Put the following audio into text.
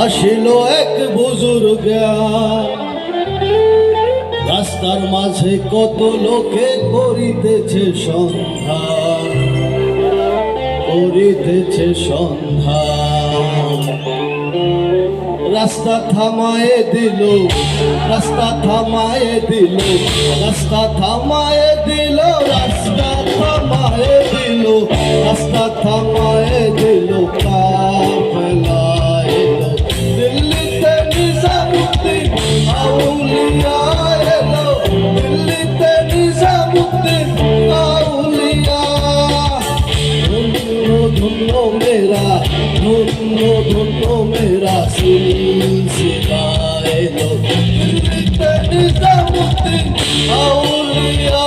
আসিল এক বুজুর্গ, রাস্তার মাঝে কত লোকে করিতেছে সন্ধ্যা, করিতেছে সন্ধ্যা। রাস্তা থামায়ে দিল, রাস্তা থামায়ে দিল, রাস্তা থামায়ে দিল, রাস্তা থামায়ে দিল, রাস্তা থামায়ে দিল। কাফেলা এলো দিল্লিতে, নিজামুদ্দিন আউলিয়া এলো দিল্লিতে, নিজামুদ্দিন আউলিয়া। ধন্য ধন্য মেরা, ধন্য ধন্য মেরা সিলসিলা এলো দিল্লিতে, নিজামুদ্দিন আউলিয়া।